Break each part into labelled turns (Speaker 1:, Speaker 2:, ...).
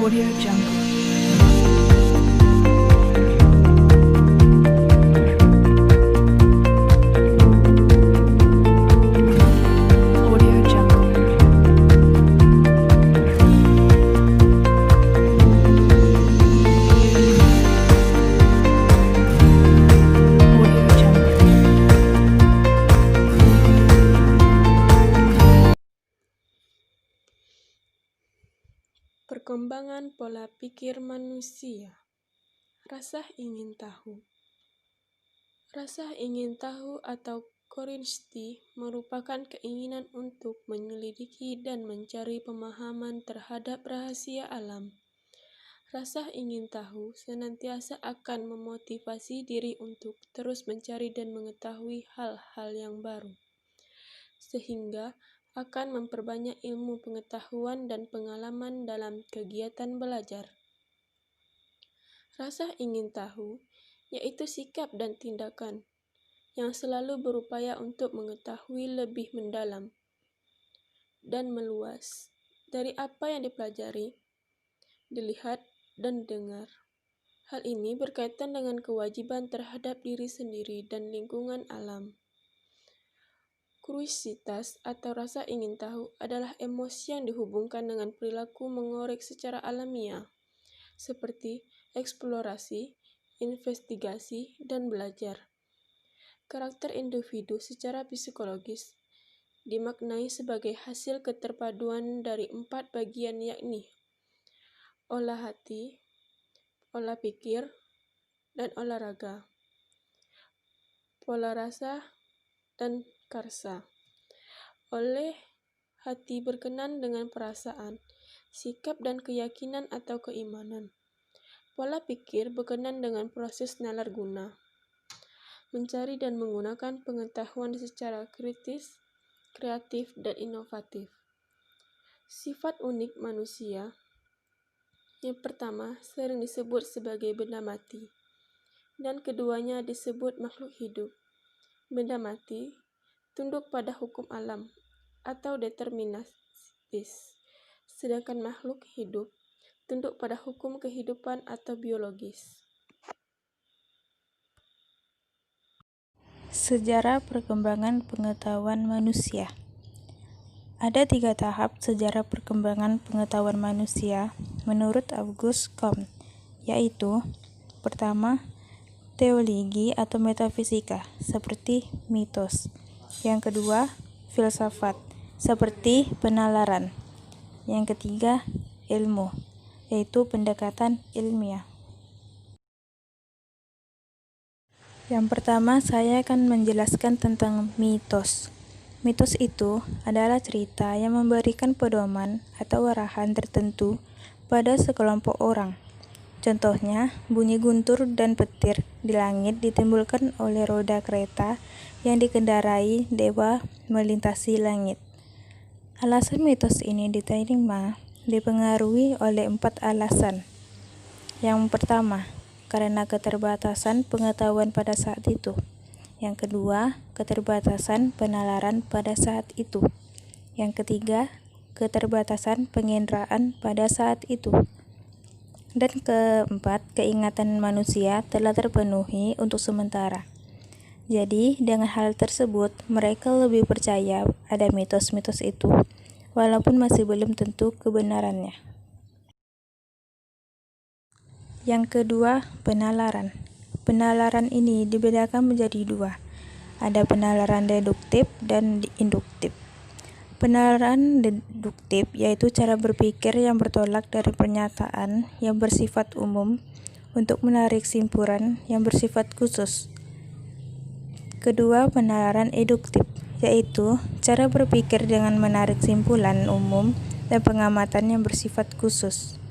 Speaker 1: Audio Jungle. Audio Jungle. Audio Jungle.
Speaker 2: Perkembangan pola pikir manusia. Rasa ingin tahu. Rasa ingin tahu atau curiosity merupakan keinginan untuk menyelidiki dan mencari pemahaman terhadap rahasia alam. Rasa ingin tahu senantiasa akan memotivasi diri untuk terus mencari dan mengetahui hal-hal yang baru, sehingga akan memperbanyak ilmu pengetahuan dan pengalaman dalam kegiatan belajar. Rasa ingin tahu yaitu sikap dan tindakan yang selalu berupaya untuk mengetahui lebih mendalam dan meluas dari apa yang dipelajari, dilihat, dan dengar. Hal ini berkaitan dengan kewajiban terhadap diri sendiri dan lingkungan alam. Kuriositas atau rasa ingin tahu adalah emosi yang dihubungkan dengan perilaku mengorek secara alamiah, seperti eksplorasi, investigasi, dan belajar. Karakter individu secara psikologis dimaknai sebagai hasil keterpaduan dari 4 bagian, yakni olah hati, olah pikir, dan olahraga, pola rasa, dan karsa. Oleh hati berkenan dengan perasaan, sikap dan keyakinan atau keimanan. Pola pikir berkenan dengan proses nalar guna, mencari dan menggunakan pengetahuan secara kritis, kreatif, dan inovatif. Sifat unik manusia. Yang pertama sering disebut sebagai benda mati, dan keduanya disebut makhluk hidup. Benda mati tunduk pada hukum alam atau deterministis, sedangkan makhluk hidup tunduk pada hukum kehidupan atau biologis.
Speaker 3: Sejarah perkembangan pengetahuan manusia. Ada 3 tahap sejarah perkembangan pengetahuan manusia menurut Auguste Comte, yaitu: pertama, teologi atau metafisika, seperti mitos. Yang kedua, filsafat, seperti penalaran. Yang ketiga, ilmu, yaitu pendekatan ilmiah. Yang pertama, saya akan menjelaskan tentang mitos. Mitos itu adalah cerita yang memberikan pedoman atau arahan tertentu pada sekelompok orang. Contohnya, bunyi guntur dan petir di langit ditimbulkan oleh roda kereta yang dikendarai dewa melintasi langit. Alasan mitos ini diterima dipengaruhi oleh 4 alasan. Yang pertama, karena keterbatasan pengetahuan pada saat itu. Yang kedua, keterbatasan penalaran pada saat itu. Yang ketiga, keterbatasan penginderaan pada saat itu. Dan keempat, keingatan manusia telah terpenuhi untuk sementara. Jadi, dengan hal tersebut, mereka lebih percaya ada mitos-mitos itu, walaupun masih belum tentu kebenarannya. Yang kedua, penalaran. Penalaran ini dibedakan menjadi 2. Ada penalaran deduktif dan induktif. Penalaran deduktif yaitu cara berpikir yang bertolak dari pernyataan yang bersifat umum untuk menarik kesimpulan yang bersifat khusus. Kedua, penalaran induktif, yaitu cara berpikir dengan menarik kesimpulan umum dan pengamatan yang bersifat khusus.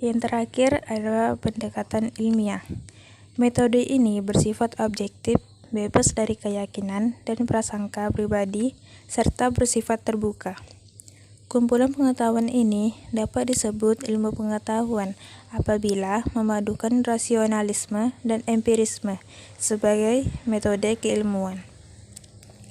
Speaker 3: Yang terakhir adalah pendekatan ilmiah. Metode ini bersifat objektif, bebas dari keyakinan dan prasangka pribadi, serta bersifat terbuka. Kumpulan pengetahuan ini dapat disebut ilmu pengetahuan apabila memadukan rasionalisme dan empirisme sebagai metode keilmuan.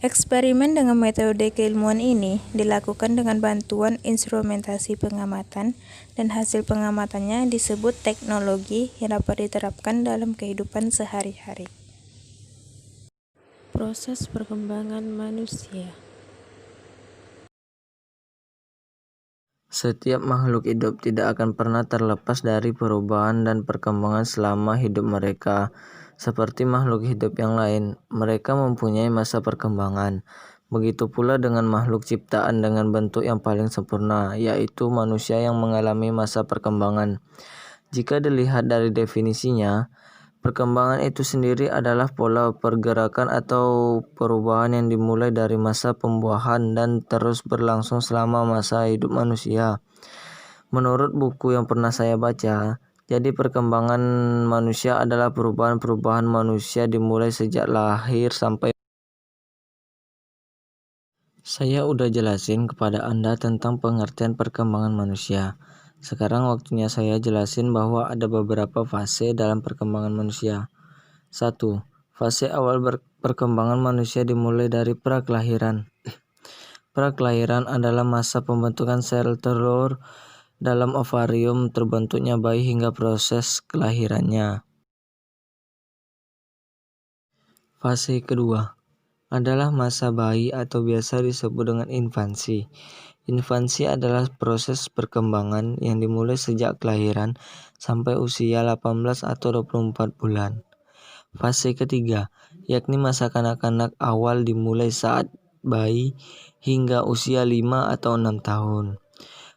Speaker 3: Eksperimen dengan metode keilmuan ini dilakukan dengan bantuan instrumentasi pengamatan, dan hasil pengamatannya disebut teknologi yang dapat diterapkan dalam kehidupan sehari-hari.
Speaker 2: Proses perkembangan manusia.
Speaker 4: Setiap makhluk hidup tidak akan pernah terlepas dari perubahan dan perkembangan selama hidup mereka. Seperti makhluk hidup yang lain, mereka mempunyai masa perkembangan. Begitu pula dengan makhluk ciptaan dengan bentuk yang paling sempurna, yaitu manusia yang mengalami masa perkembangan. Jika dilihat dari definisinya, perkembangan itu sendiri adalah pola pergerakan atau perubahan yang dimulai dari masa pembuahan dan terus berlangsung selama masa hidup manusia. Menurut buku yang pernah saya baca, jadi perkembangan manusia adalah perubahan-perubahan manusia dimulai sejak lahir sampai. Saya udah jelasin kepada Anda tentang pengertian perkembangan manusia. Sekarang waktunya saya jelasin bahwa ada beberapa fase dalam perkembangan manusia. 1. Fase awal perkembangan manusia dimulai dari prakelahiran. Prakelahiran adalah masa pembentukan sel telur dalam ovarium, terbentuknya bayi hingga proses kelahirannya. Fase kedua adalah masa bayi atau biasa disebut dengan infansi. Infansi adalah proses perkembangan yang dimulai sejak kelahiran sampai usia 18 atau 24 bulan. Fase ketiga, yakni masa kanak-kanak awal dimulai saat bayi hingga usia 5 atau 6 tahun.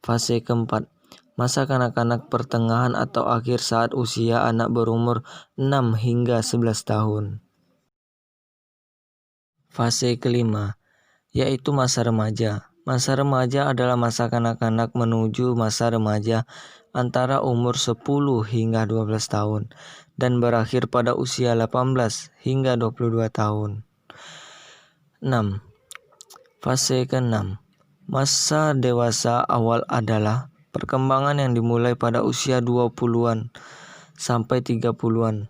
Speaker 4: Fase keempat, masa kanak-kanak pertengahan atau akhir saat usia anak berumur 6 hingga 11 tahun. Fase kelima, yaitu masa remaja. Masa remaja adalah masa kanak-kanak menuju masa remaja antara umur 10 hingga 12 tahun dan berakhir pada usia 18 hingga 22 tahun. 6. Fase ke-6, masa dewasa awal adalah perkembangan yang dimulai pada usia 20-an sampai 30-an.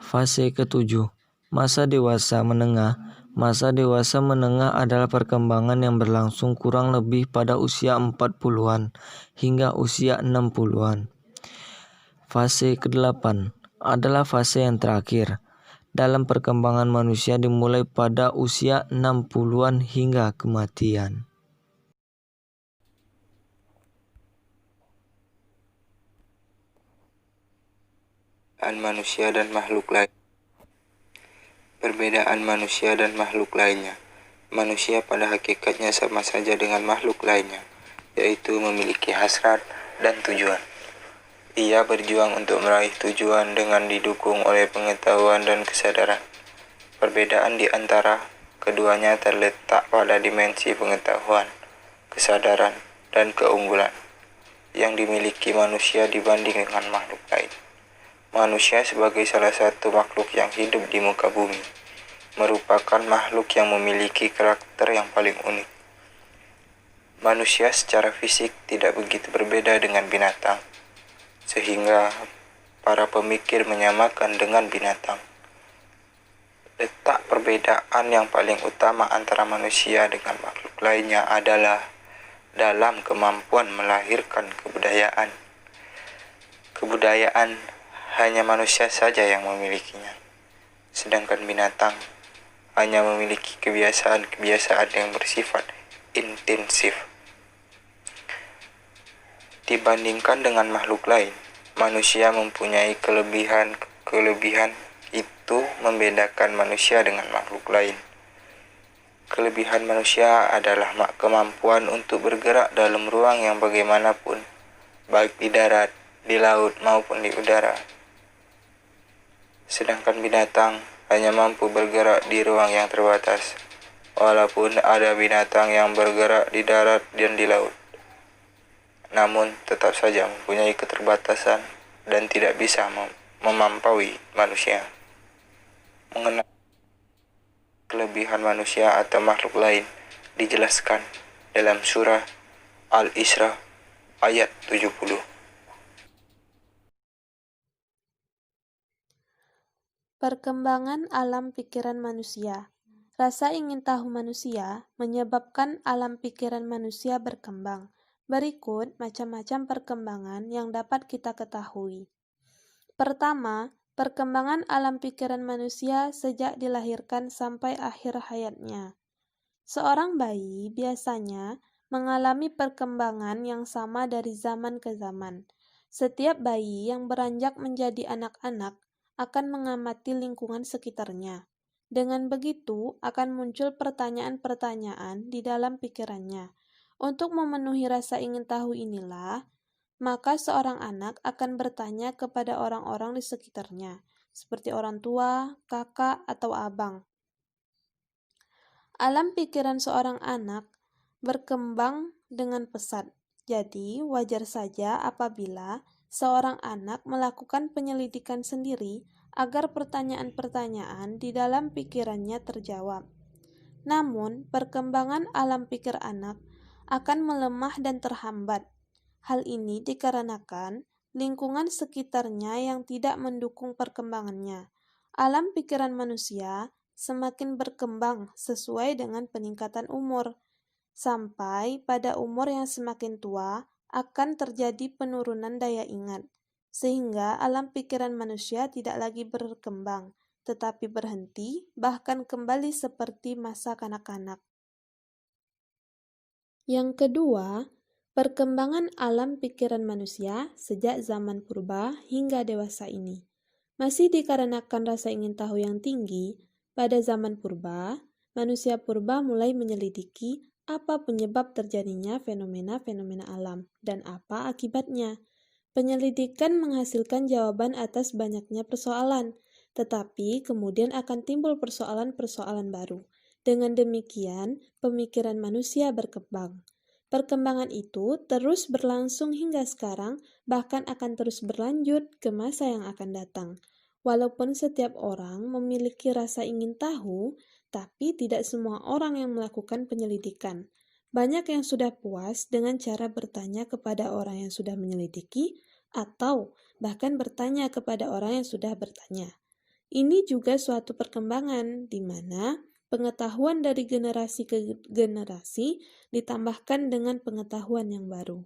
Speaker 4: Fase ke-7, masa dewasa menengah. Masa dewasa menengah adalah perkembangan yang berlangsung kurang lebih pada usia 40-an hingga usia 60-an. Fase ke-8 adalah fase yang terakhir dalam perkembangan manusia dimulai pada usia 60-an hingga kematian.
Speaker 5: Manusia dan makhluk lain. Perbedaan manusia dan makhluk lainnya. Manusia pada hakikatnya sama saja dengan makhluk lainnya, yaitu memiliki hasrat dan tujuan. Ia berjuang untuk meraih tujuan dengan didukung oleh pengetahuan dan kesadaran. Perbedaan di antara keduanya terletak pada dimensi pengetahuan, kesadaran, dan keunggulan yang dimiliki manusia dibanding dengan makhluk lain. Manusia sebagai salah satu makhluk yang hidup di muka bumi merupakan makhluk yang memiliki karakter yang paling unik. Manusia secara fisik tidak begitu berbeda dengan binatang, sehingga para pemikir menyamakan dengan binatang. Letak perbedaan yang paling utama antara manusia dengan makhluk lainnya adalah dalam kemampuan melahirkan kebudayaan. Kebudayaan hanya manusia saja yang memilikinya, sedangkan binatang hanya memiliki kebiasaan-kebiasaan yang bersifat intensif. Dibandingkan dengan makhluk lain, manusia mempunyai kelebihan itu membedakan manusia dengan makhluk lain. Kelebihan manusia adalah kemampuan untuk bergerak dalam ruang yang bagaimanapun, baik di darat, di laut, maupun di udara. Sedangkan binatang hanya mampu bergerak di ruang yang terbatas, walaupun ada binatang yang bergerak di darat dan di laut. Namun tetap saja mempunyai keterbatasan dan tidak bisa melampaui manusia. Mengenai kelebihan manusia atau makhluk lain dijelaskan dalam surah Al-Isra ayat 70.
Speaker 2: Perkembangan alam pikiran manusia. Rasa ingin tahu manusia menyebabkan alam pikiran manusia berkembang. Berikut macam-macam perkembangan yang dapat kita ketahui. Pertama, perkembangan alam pikiran manusia sejak dilahirkan sampai akhir hayatnya. Seorang bayi biasanya mengalami perkembangan yang sama dari zaman ke zaman. Setiap bayi yang beranjak menjadi anak-anak akan mengamati lingkungan sekitarnya. Dengan begitu, akan muncul pertanyaan-pertanyaan di dalam pikirannya. Untuk memenuhi rasa ingin tahu inilah, maka seorang anak akan bertanya kepada orang-orang di sekitarnya, seperti orang tua, kakak, atau abang. Alam pikiran seorang anak berkembang dengan pesat. Jadi, wajar saja apabila seorang anak melakukan penyelidikan sendiri agar pertanyaan-pertanyaan di dalam pikirannya terjawab. Namun, perkembangan alam pikir anak akan melemah dan terhambat. Hal ini dikarenakan lingkungan sekitarnya yang tidak mendukung perkembangannya. Alam pikiran manusia semakin berkembang sesuai dengan peningkatan umur. Sampai pada umur yang semakin tua, akan terjadi penurunan daya ingat, sehingga alam pikiran manusia tidak lagi berkembang, tetapi berhenti, bahkan kembali seperti masa kanak-kanak. Yang kedua, perkembangan alam pikiran manusia sejak zaman purba hingga dewasa ini. Masih dikarenakan rasa ingin tahu yang tinggi, pada zaman purba, manusia purba mulai menyelidiki apa penyebab terjadinya fenomena-fenomena alam dan apa akibatnya. Penyelidikan menghasilkan jawaban atas banyaknya persoalan, tetapi kemudian akan timbul persoalan-persoalan baru. Dengan demikian, pemikiran manusia berkembang. Perkembangan itu terus berlangsung hingga sekarang, bahkan akan terus berlanjut ke masa yang akan datang. Walaupun setiap orang memiliki rasa ingin tahu, tapi tidak semua orang yang melakukan penyelidikan. Banyak yang sudah puas dengan cara bertanya kepada orang yang sudah menyelidiki, atau bahkan bertanya kepada orang yang sudah bertanya. Ini juga suatu perkembangan di mana pengetahuan dari generasi ke generasi ditambahkan dengan pengetahuan yang baru.